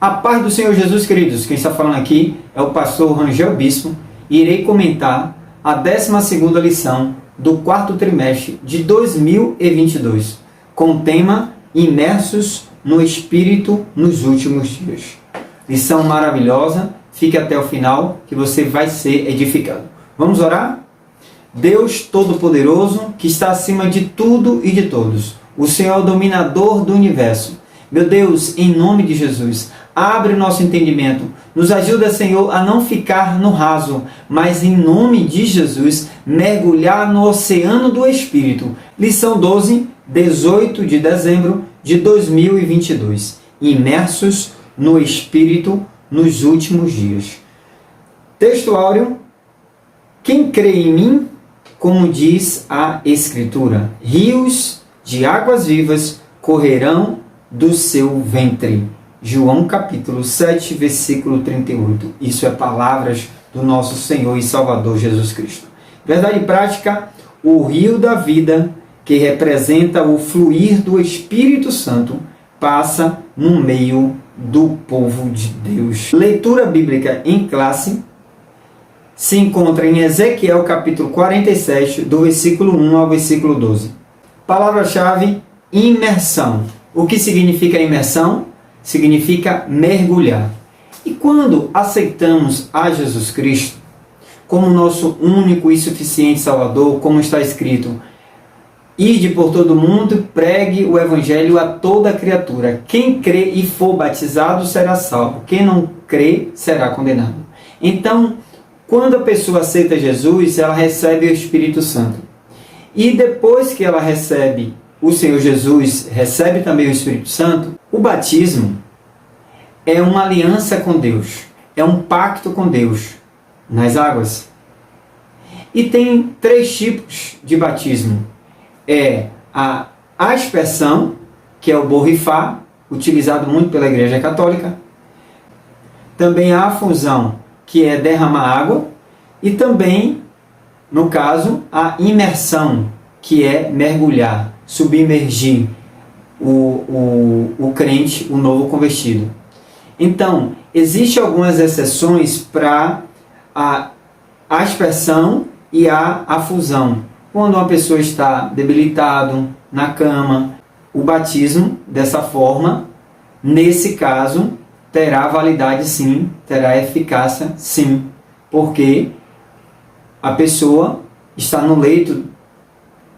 A paz do Senhor Jesus, queridos. Quem está falando aqui é o pastor Rangel Bispo e irei comentar a 12ª lição do quarto trimestre de 2022, com o tema Imersos no Espírito nos últimos dias. Lição maravilhosa, fique até o final que você vai ser edificado. Vamos orar? Deus Todo-Poderoso, que está acima de tudo e de todos, o Senhor é o dominador do universo. Meu Deus, em nome de Jesus, abre o nosso entendimento. Nos ajuda, Senhor, a não ficar no raso, mas em nome de Jesus, mergulhar no oceano do Espírito. Lição 12, 18 de dezembro de 2022. Imersos no Espírito nos últimos dias. Texto áureo. Quem crê em mim, como diz a Escritura, rios de águas vivas correrão do seu ventre. João capítulo 7, versículo 38. Isso é palavras do nosso Senhor e Salvador Jesus Cristo. Verdade prática, o rio da vida, que representa o fluir do Espírito Santo, passa no meio do povo de Deus. Leitura bíblica em classe se encontra em Ezequiel capítulo 47, do versículo 1 ao versículo 12. Palavra-chave, imersão. O que significa imersão? Significa mergulhar. E quando aceitamos a Jesus Cristo como nosso único e suficiente Salvador, como está escrito, ide por todo mundo, pregue o Evangelho a toda criatura. Quem crê e for batizado será salvo. Quem não crê será condenado. Então, quando a pessoa aceita Jesus, ela recebe o Espírito Santo. E depois que ela recebe o Senhor Jesus, recebe também o Espírito Santo, o batismo é uma aliança com Deus, é um pacto com Deus nas águas. E tem 3 tipos de batismo. É a aspersão, que é o borrifar, utilizado muito pela Igreja Católica. Também a afusão, que é derramar água. E também, no caso, a imersão, que é mergulhar, submergir o crente, o novo convertido. Então, existem algumas exceções para a aspersão e a afusão. Quando uma pessoa está debilitada na cama, o batismo dessa forma, nesse caso, terá validade sim, terá eficácia sim, porque a pessoa está no leito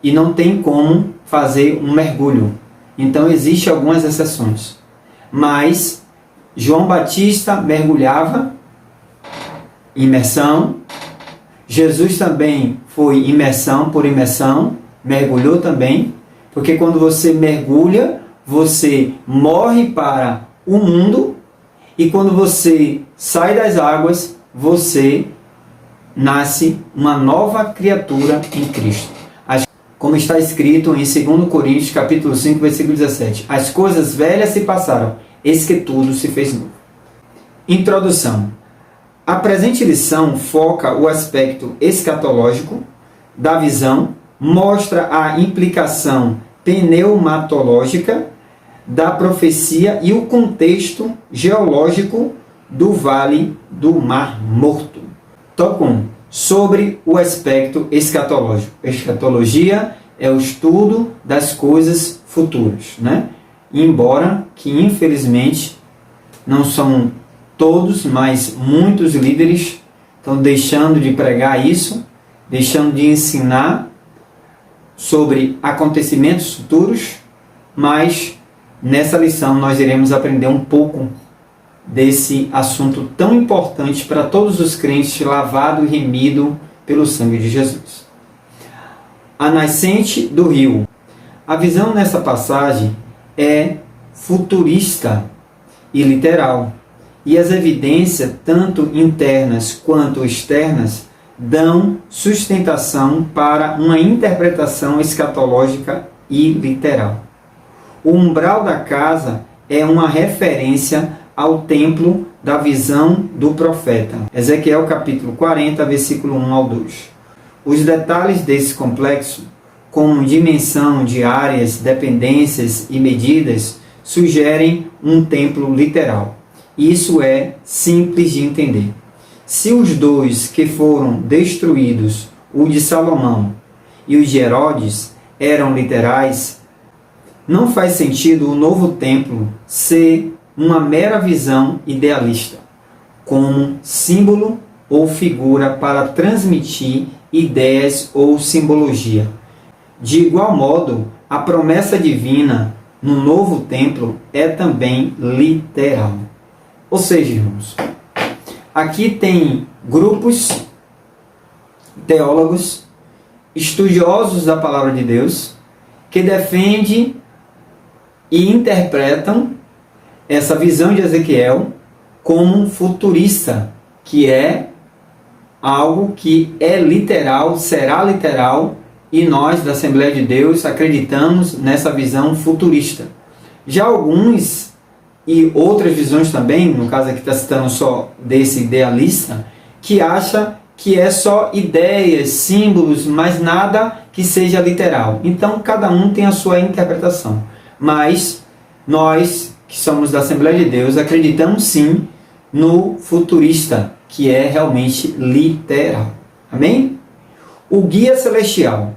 e não tem como fazer um mergulho. Então, existem algumas exceções. Mas João Batista mergulhava, imersão. Jesus também foi imersão por imersão, mergulhou também. Porque quando você mergulha, você morre para o mundo. E quando você sai das águas, você nasce uma nova criatura em Cristo. Como está escrito em 2 Coríntios capítulo 5, versículo 17. As coisas velhas se passaram, eis que tudo se fez novo. Introdução. A presente lição foca o aspecto escatológico da visão, mostra a implicação pneumatológica da profecia e o contexto geológico do Vale do Mar Morto. Tópico 1. Sobre o aspecto escatológico. Escatologia é o estudo das coisas futuras, né? Embora que, infelizmente, não são todos, mas muitos líderes estão deixando de pregar isso, deixando de ensinar sobre acontecimentos futuros, mas nessa lição nós iremos aprender um pouco desse assunto tão importante para todos os crentes, lavado e remido pelo sangue de Jesus. A nascente do rio. A visão nessa passagem é futurista e literal, e as evidências, tanto internas quanto externas, dão sustentação para uma interpretação escatológica e literal. O umbral da casa é uma referência ao templo da visão do profeta. Ezequiel capítulo 40, versículo 1 ao 2. Os detalhes desse complexo, como dimensão de áreas, dependências e medidas, sugerem um templo literal. Isso é simples de entender. Se os dois que foram destruídos, o de Salomão e o de Herodes, eram literais, não faz sentido o novo templo ser uma mera visão idealista, como símbolo ou figura para transmitir ideias ou simbologia. De igual modo, a promessa divina no novo templo é também literal. Ou seja, irmãos, aqui tem grupos, teólogos, estudiosos da palavra de Deus, que defendem e interpretam essa visão de Ezequiel como futurista, que é algo que é literal, será literal, e nós da Assembleia de Deus acreditamos nessa visão futurista. Já alguns e outras visões também, no caso aqui está citando só desse idealista, que acha que é só ideias, símbolos, mas nada que seja literal. Então cada um tem a sua interpretação. Mas nós, que somos da Assembleia de Deus, acreditamos sim no futurista, que é realmente literal. Amém? O guia celestial.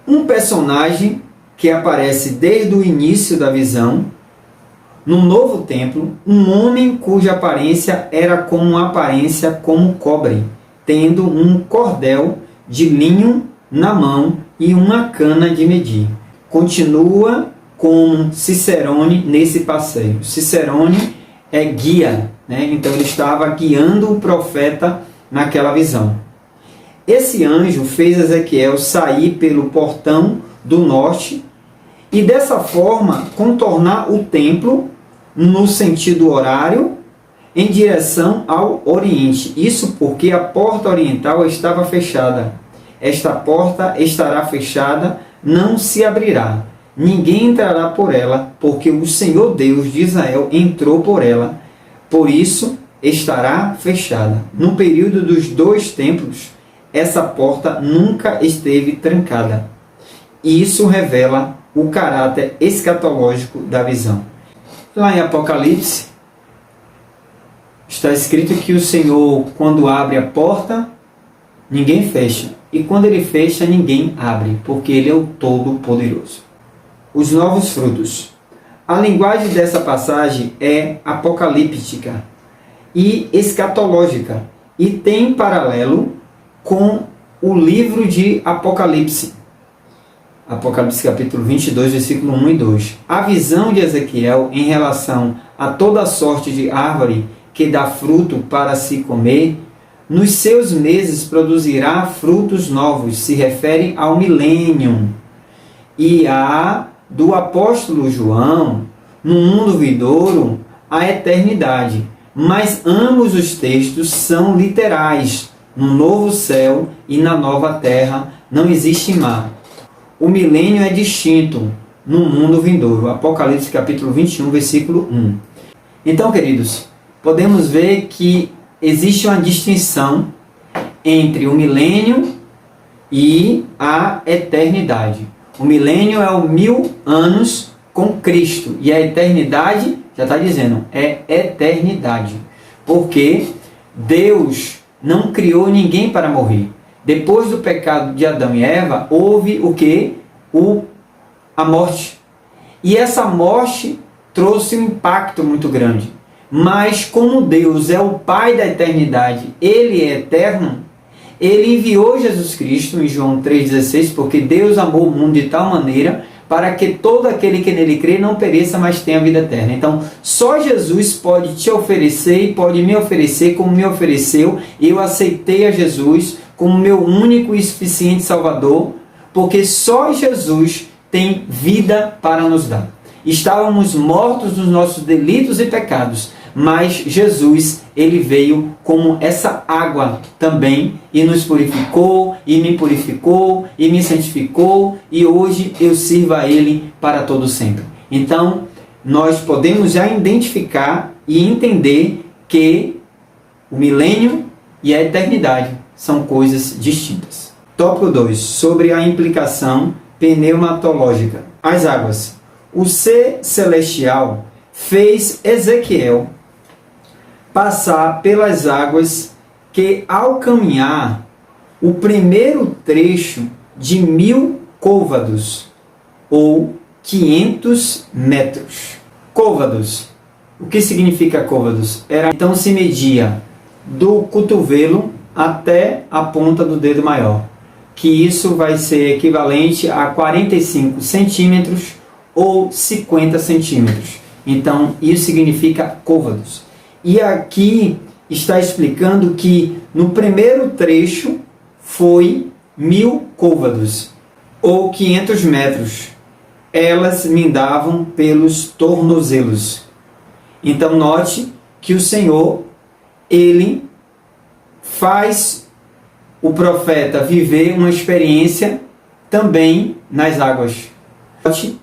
Um personagem que aparece desde o início da visão, no novo templo, um homem cuja aparência era como cobre, tendo um cordel de linho na mão e uma cana de medir. Continua com Cicerone nesse passeio. Cicerone é guia, né? Então ele estava guiando o profeta naquela visão. Esse anjo fez Ezequiel sair pelo portão do norte e dessa forma contornar o templo no sentido horário em direção ao oriente. Isso porque a porta oriental estava fechada. Esta porta estará fechada, não se abrirá. Ninguém entrará por ela, porque o Senhor Deus de Israel entrou por ela. Por isso estará fechada. No período dos 2 templos, essa porta nunca esteve trancada. E isso revela o caráter escatológico da visão. Lá em Apocalipse, está escrito que o Senhor, quando abre a porta, ninguém fecha. E quando Ele fecha, ninguém abre, porque Ele é o Todo-Poderoso. Os novos frutos. A linguagem dessa passagem é apocalíptica e escatológica, e tem paralelo com o livro de Apocalipse. Apocalipse capítulo 22, versículo 1 e 2. A visão de Ezequiel em relação a toda sorte de árvore que dá fruto para se comer, nos seus meses produzirá frutos novos, se refere ao milênio. E a do apóstolo João, no mundo vindouro, a eternidade. Mas ambos os textos são literais. No novo céu e na nova terra não existe mar. O milênio é distinto no mundo vindouro. Apocalipse capítulo 21, versículo 1. Então, queridos, podemos ver que existe uma distinção entre o milênio e a eternidade. O milênio é o 1000 anos com Cristo. E a eternidade, já está dizendo, é eternidade. Porque Deus não criou ninguém para morrer. Depois do pecado de Adão e Eva, houve o quê? A morte. E essa morte trouxe um impacto muito grande. Mas como Deus é o Pai da eternidade, Ele é eterno, Ele enviou Jesus Cristo, em João 3,16, porque Deus amou o mundo de tal maneira para que todo aquele que nele crê não pereça, mas tenha vida eterna. Então, só Jesus pode te oferecer e pode me oferecer como me ofereceu. Eu aceitei a Jesus como meu único e suficiente Salvador, porque só Jesus tem vida para nos dar. Estávamos mortos nos nossos delitos e pecados, mas Jesus, Ele veio como essa água também e nos purificou, e me santificou, e hoje eu sirvo a Ele para todo sempre. Então, nós podemos já identificar e entender que o milênio e a eternidade são coisas distintas. Tópico 2. Sobre a implicação pneumatológica. As águas. O ser celestial fez Ezequiel passar pelas águas que, ao caminhar o primeiro trecho de 1000 côvados, ou 500 metros. Côvados. O que significa côvados? Então se media do cotovelo até a ponta do dedo maior, que isso vai ser equivalente a 45 centímetros ou 50 centímetros. Então isso significa côvados. E aqui está explicando que no primeiro trecho foi 1000 côvados, ou 500 metros. Elas mindavam pelos tornozelos. Então note que o Senhor, Ele faz o profeta viver uma experiência também nas águas. Note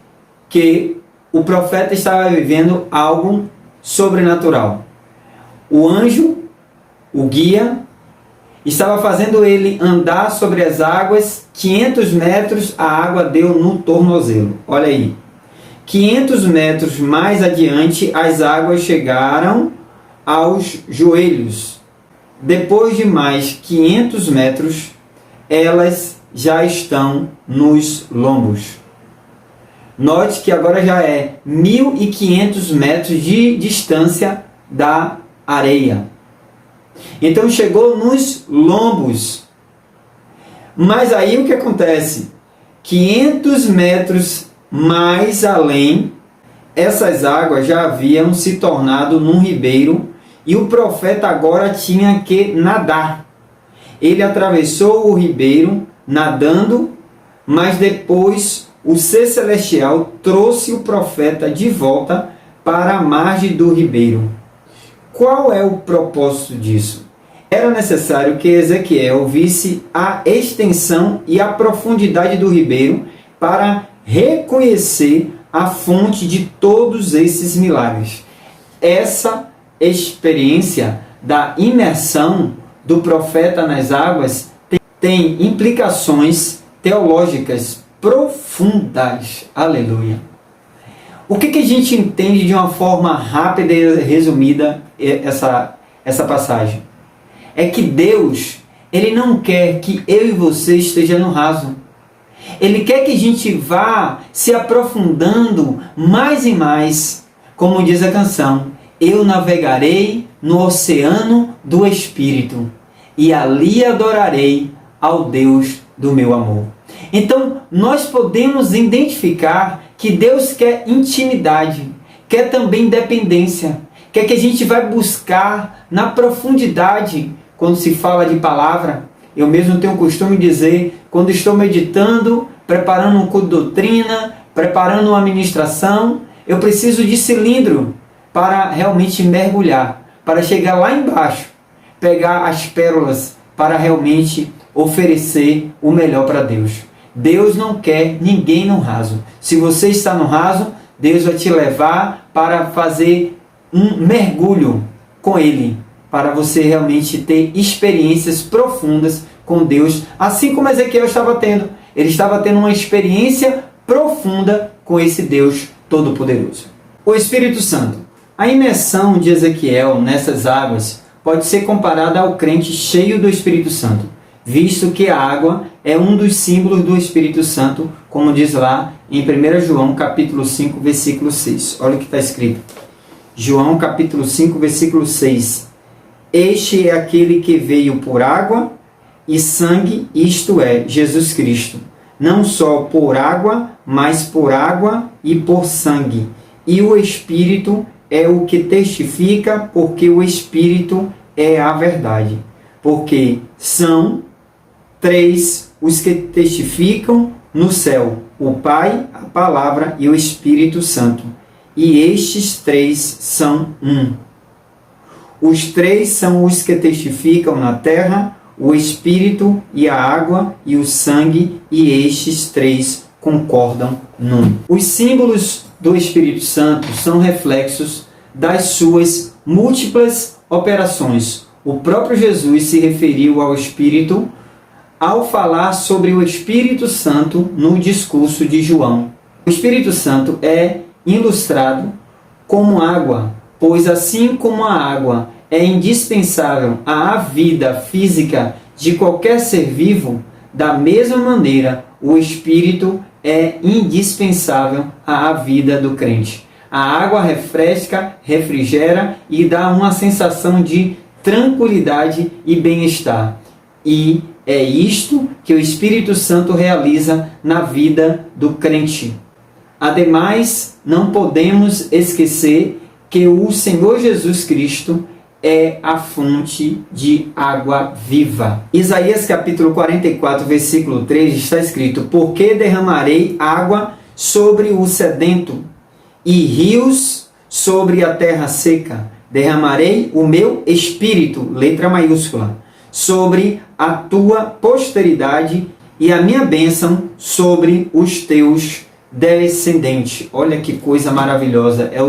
que o profeta estava vivendo algo sobrenatural. O anjo, o guia, estava fazendo ele andar sobre as águas. 500 metros a água deu no tornozelo. Olha aí. 500 metros mais adiante, as águas chegaram aos joelhos. Depois de mais 500 metros, elas já estão nos lombos. Note que agora já é 1.500 metros de distância da areia. Então chegou nos lombos. Mas aí o que acontece? 500 metros mais além, essas águas já haviam se tornado num ribeiro e o profeta agora tinha que nadar. Ele atravessou o ribeiro nadando, mas depois o ser celestial trouxe o profeta de volta para a margem do ribeiro. Qual é o propósito disso? Era necessário que Ezequiel visse a extensão e a profundidade do ribeiro para reconhecer a fonte de todos esses milagres. Essa experiência da imersão do profeta nas águas tem implicações teológicas profundas. Aleluia! O que a gente entende de uma forma rápida e resumida essa passagem? É que Deus, Ele não quer que eu e você esteja no raso. Ele quer que a gente vá se aprofundando mais e mais. Como diz a canção, eu navegarei no oceano do Espírito e ali adorarei ao Deus do meu amor. Então, nós podemos identificar que Deus quer intimidade, quer também dependência, quer que a gente vai buscar na profundidade. Quando se fala de palavra, eu mesmo tenho o costume de dizer, quando estou meditando, preparando um culto de doutrina, preparando uma ministração, eu preciso de cilindro para realmente mergulhar, para chegar lá embaixo, pegar as pérolas para realmente oferecer o melhor para Deus. Deus não quer ninguém no raso. Se você está no raso, Deus vai te levar para fazer um mergulho com Ele, para você realmente ter experiências profundas com Deus, assim como Ezequiel estava tendo. Ele estava tendo uma experiência profunda com esse Deus Todo-Poderoso. O Espírito Santo. A imersão de Ezequiel nessas águas pode ser comparada ao crente cheio do Espírito Santo, visto que a água é um dos símbolos do Espírito Santo, como diz lá em 1 João capítulo 5, versículo 6. Olha o que está escrito. João capítulo 5, versículo 6. Este é aquele que veio por água e sangue, isto é, Jesus Cristo. Não só por água, mas por água e por sangue. E o Espírito é o que testifica, porque o Espírito é a verdade. Porque são 3 os que testificam no céu: o Pai, a Palavra e o Espírito Santo. E estes 3 são um. Os 3 são os que testificam na terra: o Espírito e a água e o sangue, e estes 3 concordam num. Os símbolos do Espírito Santo são reflexos das suas múltiplas operações. O próprio Jesus se referiu ao Espírito ao falar sobre o Espírito Santo no discurso de João. O Espírito Santo é ilustrado como água, pois assim como a água é indispensável à vida física de qualquer ser vivo, da mesma maneira o Espírito é indispensável à vida do crente. A água refresca, refrigera e dá uma sensação de tranquilidade e bem-estar. E é isto que o Espírito Santo realiza na vida do crente. Ademais, não podemos esquecer que o Senhor Jesus Cristo é a fonte de água viva. Isaías capítulo 44, versículo 3 está escrito: porque derramarei água sobre o sedento e rios sobre a terra seca. Derramarei o meu espírito, letra maiúscula, sobre a tua posteridade e a minha bênção sobre os teus descendentes. Olha que coisa maravilhosa. É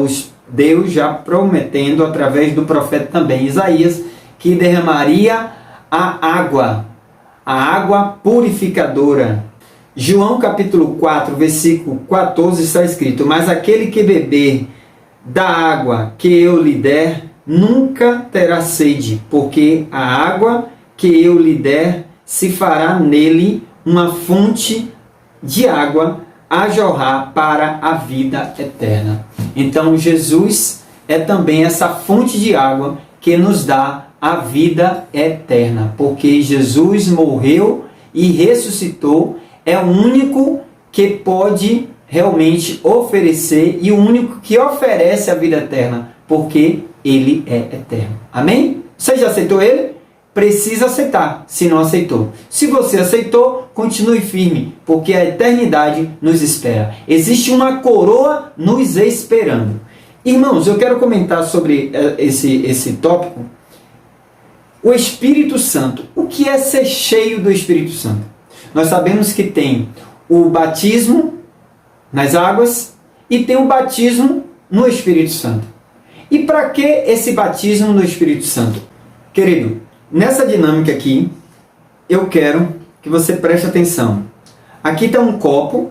Deus já prometendo através do profeta também, Isaías, que derramaria a água purificadora. João capítulo 4, versículo 14 está escrito: mas aquele que beber da água que eu lhe der, nunca terá sede, porque a água que eu lhe der se fará nele uma fonte de água a jorrar para a vida eterna. Então Jesus é também essa fonte de água que nos dá a vida eterna, porque Jesus morreu e ressuscitou, é o único que pode realmente oferecer e o único que oferece a vida eterna, porque ele é eterno. Amém? Você já aceitou ele? Precisa aceitar, se não aceitou. Se você aceitou, continue firme, porque a eternidade nos espera. Existe uma coroa nos esperando. Irmãos, eu quero comentar sobre esse tópico. O Espírito Santo. O que é ser cheio do Espírito Santo? Nós sabemos que tem o batismo nas águas e tem o batismo no Espírito Santo. E para que esse batismo no Espírito Santo? Querido, nessa dinâmica aqui, eu quero que você preste atenção. Aqui está um copo.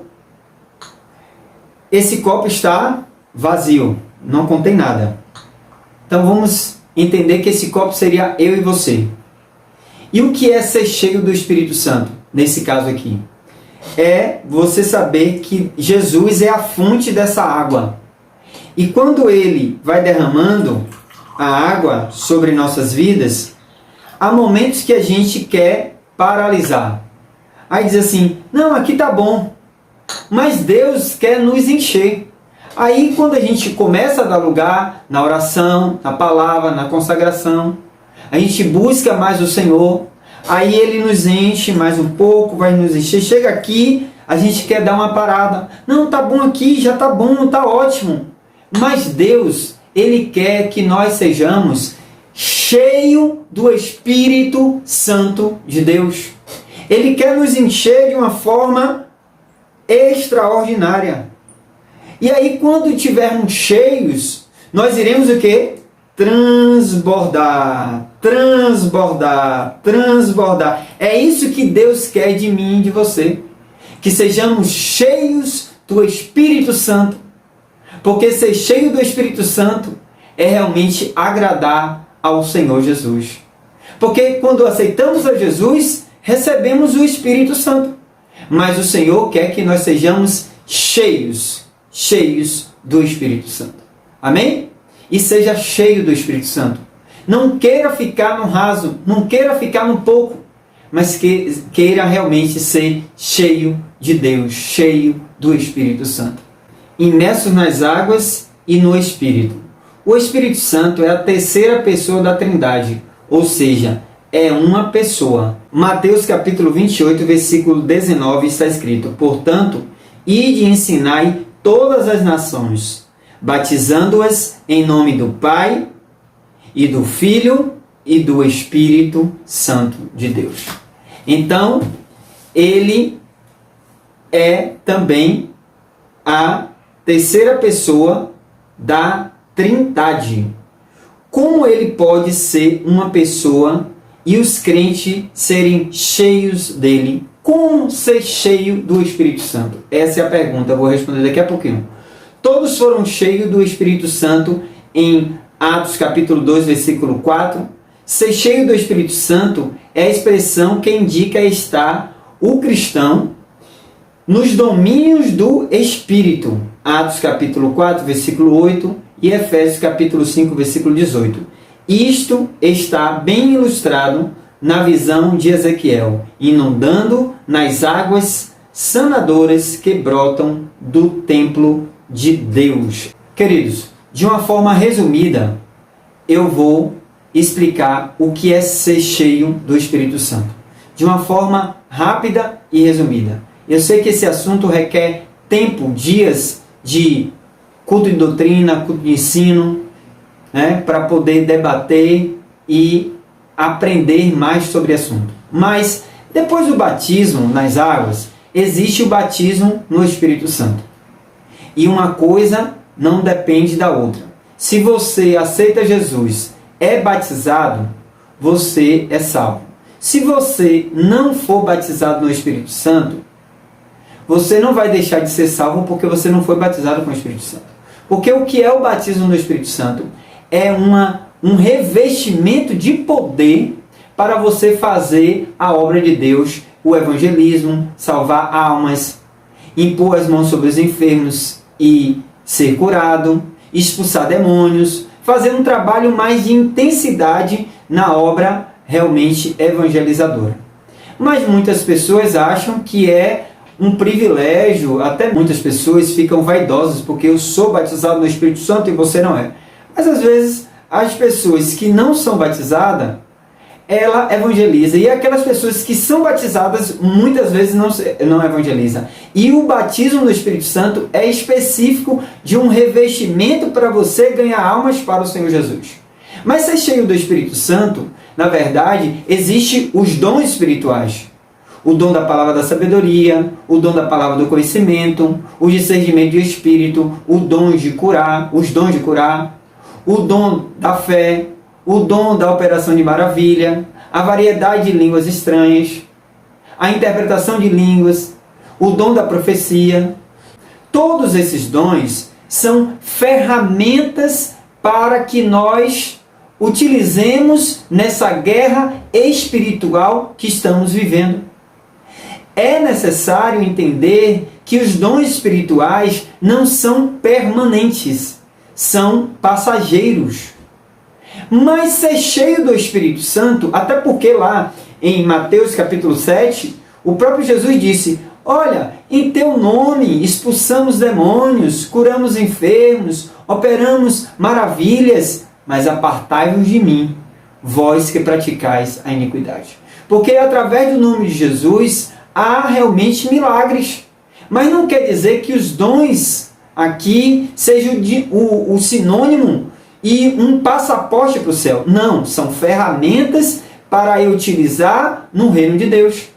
Esse copo está vazio, não contém nada. Então vamos entender que esse copo seria eu e você. E o que é ser cheio do Espírito Santo, nesse caso aqui? É você saber que Jesus é a fonte dessa água. E quando Ele vai derramando a água sobre nossas vidas, há momentos que a gente quer paralisar. Aí diz assim, não, aqui tá bom. Mas Deus quer nos encher. Aí quando a gente começa a dar lugar na oração, na palavra, na consagração, a gente busca mais o Senhor, aí Ele nos enche mais um pouco, vai nos encher. Chega aqui, a gente quer dar uma parada. Não, tá bom aqui, já tá bom, tá ótimo. Mas Deus, Ele quer que nós sejamos cheio do Espírito Santo de Deus. Ele quer nos encher de uma forma extraordinária. E aí, quando estivermos cheios, nós iremos o quê? Transbordar, transbordar, transbordar. É isso que Deus quer de mim e de você. Que sejamos cheios do Espírito Santo. Porque ser cheio do Espírito Santo é realmente agradar ao Senhor Jesus. Porque quando aceitamos a Jesus, recebemos o Espírito Santo. Mas o Senhor quer que nós sejamos cheios do Espírito Santo. Amém? E seja cheio do Espírito Santo. Não queira ficar no raso, não queira ficar no pouco, mas queira realmente ser cheio de Deus, cheio do Espírito Santo. Imersos nas águas e no Espírito. O Espírito Santo é a terceira pessoa da Trindade, ou seja, é uma pessoa. Mateus capítulo 28, versículo 19 está escrito: portanto, ide e ensinai todas as nações, batizando-as em nome do Pai e do Filho e do Espírito Santo de Deus. Então, Ele é também a terceira pessoa da Trindade. Como Ele pode ser uma pessoa e os crentes serem cheios dele? Como ser cheio do Espírito Santo? Essa é a pergunta, eu vou responder daqui a pouquinho. Todos foram cheios do Espírito Santo em Atos capítulo 2, versículo 4. Ser cheio do Espírito Santo é a expressão que indica estar o cristão nos domínios do Espírito. Atos capítulo 4, versículo 8 e Efésios capítulo 5, versículo 18. Isto está bem ilustrado na visão de Ezequiel, inundando nas águas sanadoras que brotam do templo de Deus. Queridos, de uma forma resumida, eu vou explicar o que é ser cheio do Espírito Santo. De uma forma rápida e resumida. Eu sei que esse assunto requer tempo, dias de culto de doutrina, culto de ensino, para poder debater e aprender mais sobre o assunto. Mas, depois do batismo nas águas, existe o batismo no Espírito Santo. E uma coisa não depende da outra. Se você aceita Jesus, é batizado, você é salvo. Se você não for batizado no Espírito Santo, você não vai deixar de ser salvo porque você não foi batizado com o Espírito Santo. Porque o que é o batismo no Espírito Santo? É um revestimento de poder para você fazer a obra de Deus, o evangelismo, salvar almas, impor as mãos sobre os enfermos e ser curado, expulsar demônios, fazer um trabalho mais de intensidade na obra realmente evangelizadora. Mas muitas pessoas acham que é um privilégio, até muitas pessoas ficam vaidosas porque eu sou batizado no Espírito Santo e você não é. Mas às vezes as pessoas que não são batizadas, ela evangeliza. E aquelas pessoas que são batizadas, muitas vezes não evangelizam. E o batismo no Espírito Santo é específico de um revestimento para você ganhar almas para o Senhor Jesus. Mas ser cheio do Espírito Santo, na verdade, existe os dons espirituais. O dom da palavra da sabedoria, o dom da palavra do conhecimento, o discernimento do Espírito, os dons de curar, o dom da fé, o dom da operação de maravilha, a variedade de línguas estranhas, a interpretação de línguas, o dom da profecia. Todos esses dons são ferramentas para que nós utilizemos nessa guerra espiritual que estamos vivendo. É necessário entender que os dons espirituais não são permanentes, são passageiros. Mas ser cheio do Espírito Santo, até porque lá em Mateus capítulo 7, o próprio Jesus disse: olha, em teu nome expulsamos demônios, curamos enfermos, operamos maravilhas, mas apartai-vos de mim, vós que praticais a iniquidade. Porque através do nome de Jesus há realmente milagres. Mas não quer dizer que os dons aqui sejam o sinônimo e um passaporte para o céu. Não, são ferramentas para eu utilizar no reino de Deus.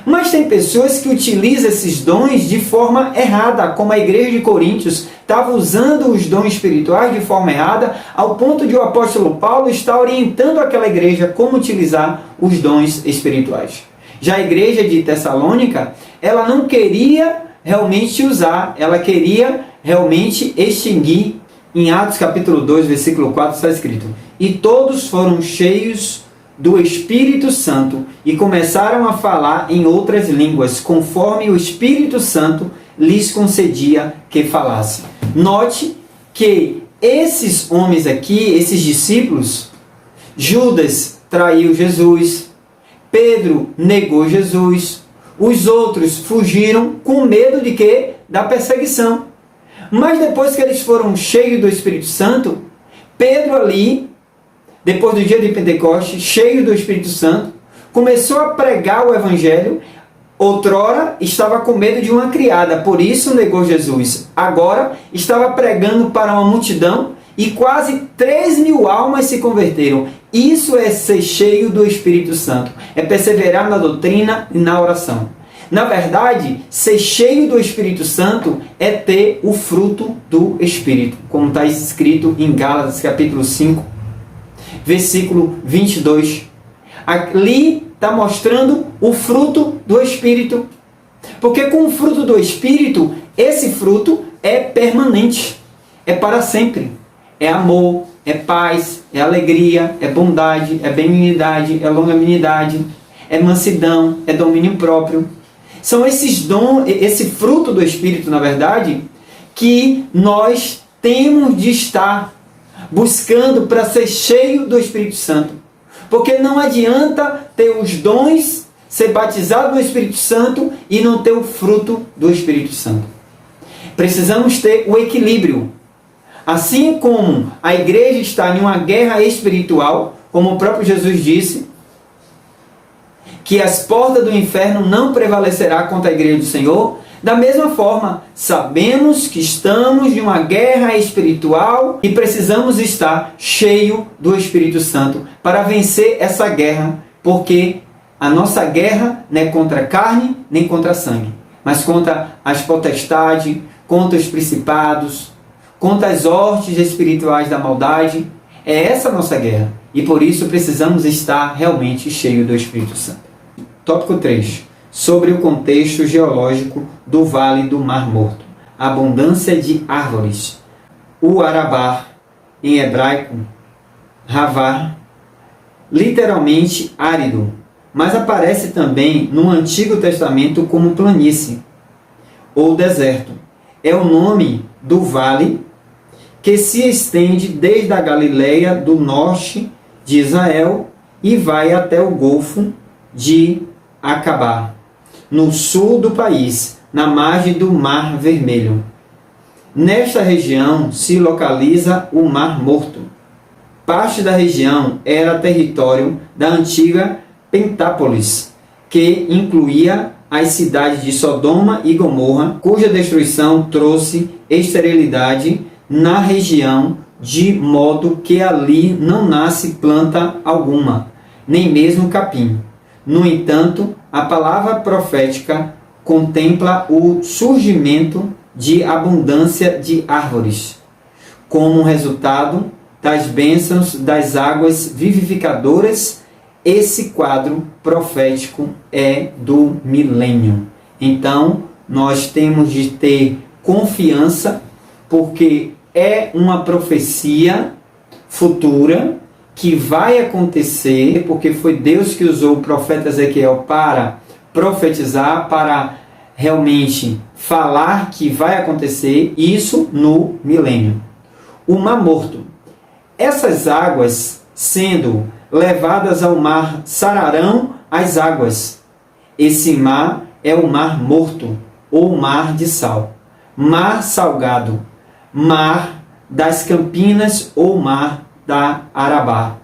Mas tem pessoas que utilizam esses dons de forma errada, como a igreja de Coríntios estava usando os dons espirituais de forma errada, ao ponto de o apóstolo Paulo estar orientando aquela igreja como utilizar os dons espirituais. Já a igreja de Tessalônica, ela não queria realmente usar, ela queria realmente extinguir. Em Atos capítulo 2, versículo 4 está escrito: e todos foram cheios do Espírito Santo e começaram a falar em outras línguas, conforme o Espírito Santo lhes concedia que falassem. Note que esses homens aqui, esses discípulos, Judas traiu Jesus, Pedro negou Jesus, os outros fugiram com medo de quê? Da perseguição. Mas depois que eles foram cheios do Espírito Santo, Pedro ali, depois do dia de Pentecostes, cheio do Espírito Santo, começou a pregar o Evangelho. Outrora estava com medo de uma criada, por isso negou Jesus. Agora estava pregando para uma multidão e quase 3.000 almas se converteram. Isso é ser cheio do Espírito Santo, é perseverar na doutrina e na oração. Na verdade, ser cheio do Espírito Santo é ter o fruto do Espírito, como está escrito em Gálatas capítulo 5, versículo 22. Ali está mostrando o fruto do Espírito. Porque com o fruto do Espírito, esse fruto é permanente, é para sempre. É amor, é paz, é alegria, é bondade, é benignidade, é longanimidade, é mansidão, é domínio próprio. São esses dons, esse fruto do Espírito, na verdade, que nós temos de estar buscando para ser cheio do Espírito Santo. Porque não adianta ter os dons, ser batizado no Espírito Santo e não ter o fruto do Espírito Santo. Precisamos ter o equilíbrio. Assim como a igreja está em uma guerra espiritual, como o próprio Jesus disse, que as portas do inferno não prevalecerá contra a igreja do Senhor, da mesma forma, sabemos que estamos em uma guerra espiritual e precisamos estar cheio do Espírito Santo para vencer essa guerra, porque a nossa guerra não é contra a carne nem contra a sangue, mas contra as potestades, contra os principados, contra as hostes espirituais da maldade. É essa a nossa guerra e por isso precisamos estar realmente cheio do Espírito Santo. Tópico 3. Sobre o contexto geológico do Vale do Mar Morto. Abundância de árvores. O Arabá, em hebraico, Ravar, literalmente árido, mas aparece também no Antigo Testamento como planície ou deserto. É o nome do vale que se estende desde a Galileia do norte de Israel e vai até o Golfo de Acabá, no sul do país, na margem do Mar Vermelho. Nesta região se localiza o Mar Morto. Parte da região era território da antiga Pentápolis, que incluía as cidades de Sodoma e Gomorra, cuja destruição trouxe esterilidade na região, de modo que ali não nasce planta alguma, nem mesmo capim. No entanto, a palavra profética contempla o surgimento de abundância de árvores, como resultado das bênçãos das águas vivificadoras. Esse quadro profético é do milênio. Então, nós temos de ter confiança, porque é uma profecia futura que vai acontecer, porque foi Deus que usou o profeta Ezequiel para profetizar, para realmente falar que vai acontecer isso no milênio. O Mar Morto. Essas águas sendo levadas ao mar, sararão as águas. Esse mar é o Mar Morto, ou Mar de Sal. Mar Salgado, Mar das Campinas ou Mar da Arabá.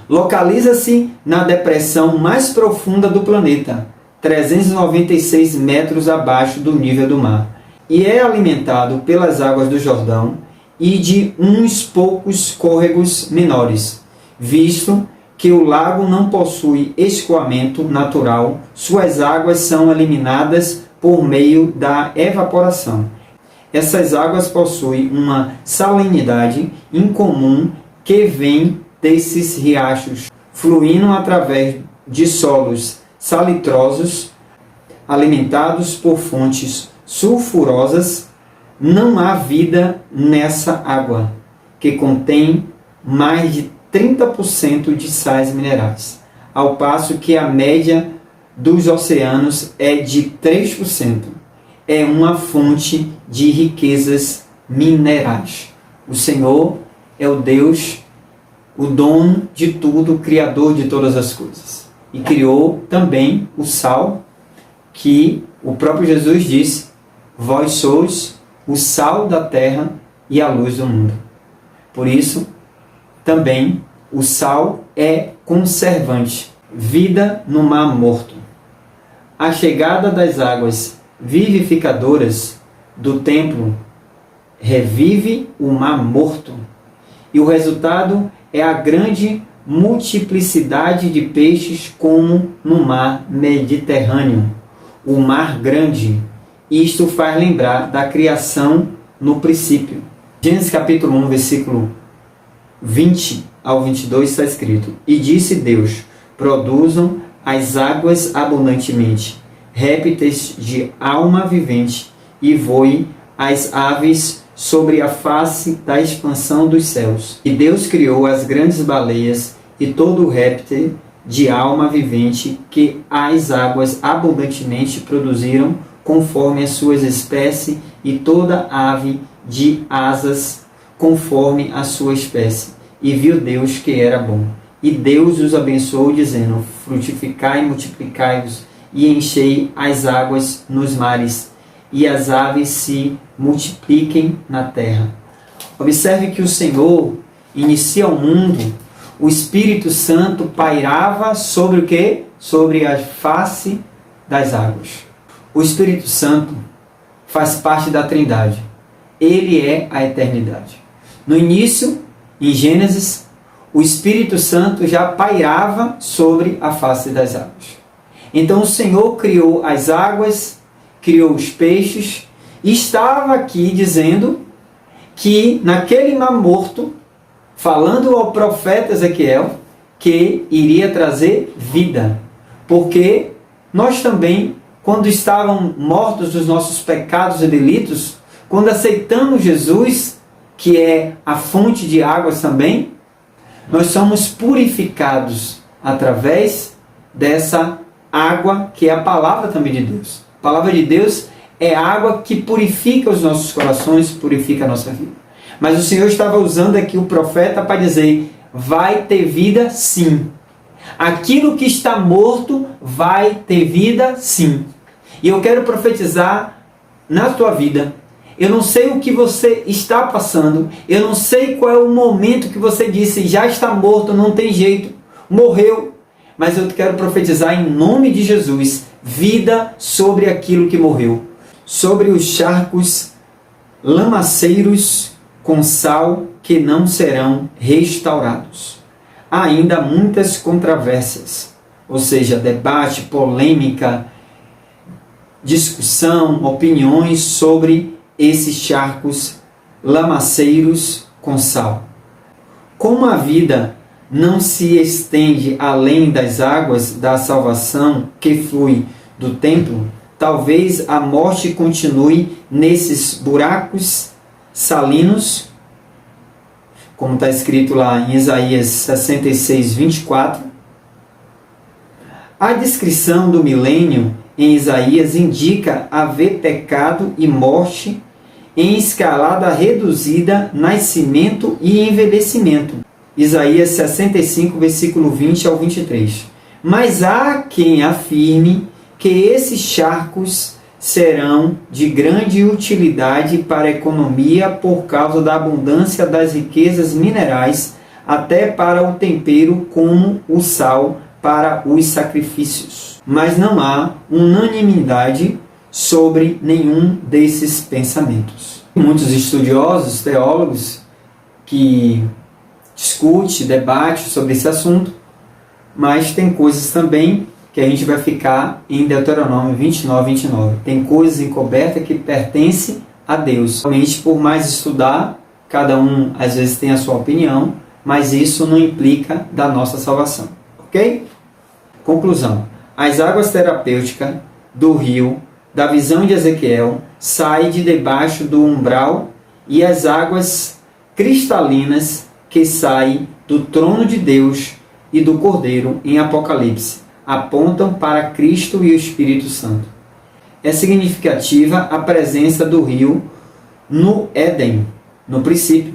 Localiza-se na depressão mais profunda do planeta, 396 metros abaixo do nível do mar, e é alimentado pelas águas do Jordão e de uns poucos córregos menores. Visto que o lago não possui escoamento natural, suas águas são eliminadas por meio da evaporação. Essas águas possuem uma salinidade incomum que vem desses riachos, fluindo através de solos salitrosos, alimentados por fontes sulfurosas. Não há vida nessa água, que contém mais de 30% de sais minerais, ao passo que a média dos oceanos é de 3%. É uma fonte de riquezas minerais. O Senhor é o Deus, o dono de tudo, o Criador de todas as coisas. E criou também o sal, que o próprio Jesus disse: vós sois o sal da terra e a luz do mundo. Por isso, também o sal é conservante. Vida no Mar Morto. A chegada das águas vivificadoras do templo revive o Mar Morto. E o resultado é a grande multiplicidade de peixes, como no Mar Mediterrâneo, o Mar Grande. Isto faz lembrar da criação no princípio. Gênesis capítulo 1, versículo 20 ao 22 está escrito: E disse Deus: produzam as águas abundantemente, répteis de alma vivente, e voe as aves sobre a face da expansão dos céus. E Deus criou as grandes baleias e todo o réptil de alma vivente que as águas abundantemente produziram conforme as suas espécies, e toda ave de asas conforme a sua espécie. E viu Deus que era bom. E Deus os abençoou, dizendo: frutificai e multiplicai-vos, e enchei as águas nos mares, e as aves se multipliquem na terra. Observe que o Senhor inicia o mundo, o Espírito Santo pairava sobre o quê? Sobre a face das águas. O Espírito Santo faz parte da Trindade. Ele é a eternidade. No início, em Gênesis, o Espírito Santo já pairava sobre a face das águas. Então o Senhor criou as águas, criou os peixes, e estava aqui dizendo que naquele mar morto, falando ao profeta Ezequiel, que iria trazer vida. Porque nós também, quando estavam mortos dos nossos pecados e delitos, quando aceitamos Jesus, que é a fonte de águas também, nós somos purificados através dessa água, que é a palavra também de Deus. A palavra de Deus é água que purifica os nossos corações, purifica a nossa vida. Mas o Senhor estava usando aqui o profeta para dizer: vai ter vida sim. Aquilo que está morto vai ter vida sim. E eu quero profetizar na tua vida. Eu não sei o que você está passando. Eu não sei qual é o momento que você disse: já está morto, não tem jeito, morreu. Mas eu quero profetizar em nome de Jesus vida sobre aquilo que morreu. Sobre os charcos lamaceiros com sal que não serão restaurados. Há ainda muitas controvérsias, ou seja, debate, polêmica, discussão, opiniões sobre esses charcos lamaceiros com sal. Como a vida não se estende além das águas da salvação que flui do templo, talvez a morte continue nesses buracos salinos, como está escrito lá em Isaías 66, 24. A descrição do milênio em Isaías indica haver pecado e morte em escalada reduzida, nascimento e envelhecimento. Isaías 65, versículo 20 ao 23. Mas há quem afirme que esses charcos serão de grande utilidade para a economia por causa da abundância das riquezas minerais, até para o tempero, como o sal para os sacrifícios. Mas não há unanimidade sobre nenhum desses pensamentos. Muitos estudiosos, teólogos, que discutem, debatem sobre esse assunto, mas tem coisas também que a gente vai ficar em Deuteronômio 29, 29. Tem coisas encobertas que pertencem a Deus. Realmente, por mais estudar, cada um às vezes tem a sua opinião, mas isso não implica da nossa salvação. Ok? Conclusão. As águas terapêuticas do rio, da visão de Ezequiel, saem de debaixo do umbral, e as águas cristalinas que saem do trono de Deus e do Cordeiro em Apocalipse apontam para Cristo e o Espírito Santo. É significativa a presença do rio no Éden, no princípio,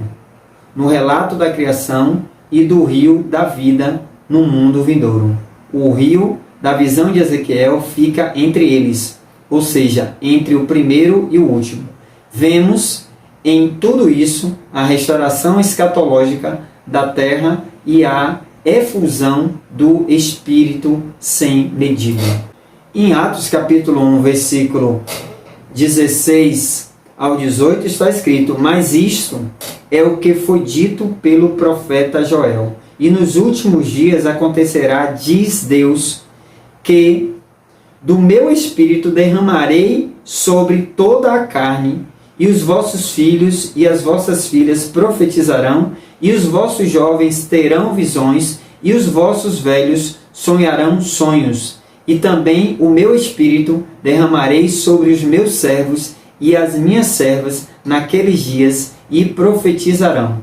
no relato da criação, e do rio da vida no mundo vindouro. O rio da visão de Ezequiel fica entre eles, ou seja, entre o primeiro e o último. Vemos em tudo isso a restauração escatológica da terra e a efusão do Espírito sem medida. Em Atos capítulo 1, versículo 16 ao 18 está escrito: mas isto é o que foi dito pelo profeta Joel. E nos últimos dias acontecerá, diz Deus, que do meu Espírito derramarei sobre toda a carne, e os vossos filhos e as vossas filhas profetizarão, e os vossos jovens terão visões, e os vossos velhos sonharão sonhos. E também o meu Espírito derramarei sobre os meus servos, e as minhas servas naqueles dias e profetizarão.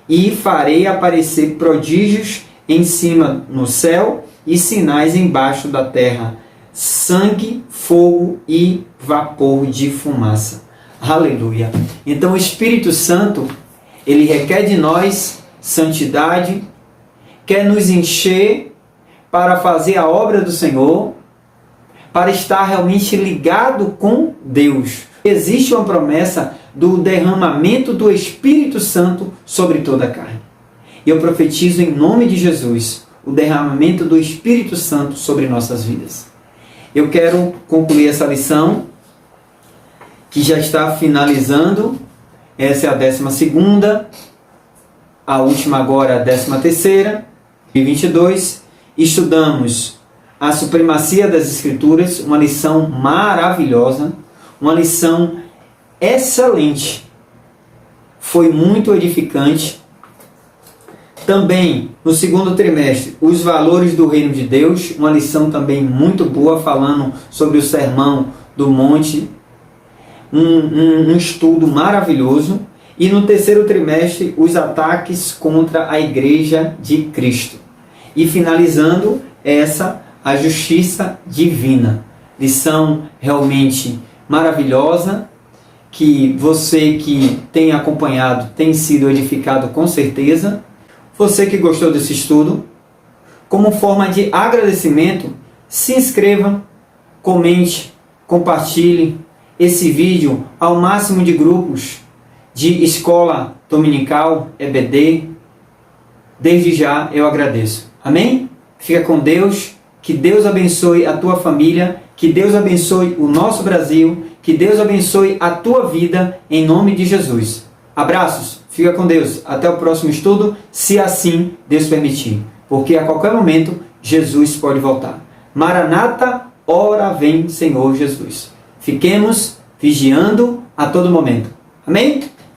E farei aparecer prodígios em cima no céu e sinais embaixo da terra, sangue, fogo e vapor de fumaça. Aleluia! Então o Espírito Santo, ele requer de nós santidade, quer nos encher para fazer a obra do Senhor, para estar realmente ligado com Deus. Existe uma promessa do derramamento do Espírito Santo sobre toda a carne. E eu profetizo em nome de Jesus o derramamento do Espírito Santo sobre nossas vidas. Eu quero concluir essa lição, que já está finalizando. Essa é a 12ª, a última agora, a 13ª, e 22. Estudamos a supremacia das Escrituras, uma lição maravilhosa, uma lição excelente, foi muito edificante. Também, no segundo trimestre, os valores do reino de Deus, uma lição também muito boa, falando sobre o Sermão do Monte, um estudo maravilhoso. E no terceiro trimestre, os ataques contra a Igreja de Cristo. E finalizando, a justiça divina. Lição realmente maravilhosa, que você que tem acompanhado tem sido edificado com certeza. Você que gostou desse estudo, como forma de agradecimento, se inscreva, comente, compartilhe esse vídeo ao máximo de grupos de escola dominical, EBD. Desde já eu agradeço. Amém? Fica com Deus, que Deus abençoe a tua família, que Deus abençoe o nosso Brasil, que Deus abençoe a tua vida, em nome de Jesus. Abraços, fica com Deus, até o próximo estudo, se assim Deus permitir, porque a qualquer momento Jesus pode voltar. Maranata, ora vem Senhor Jesus. Fiquemos vigiando a todo momento. Amém?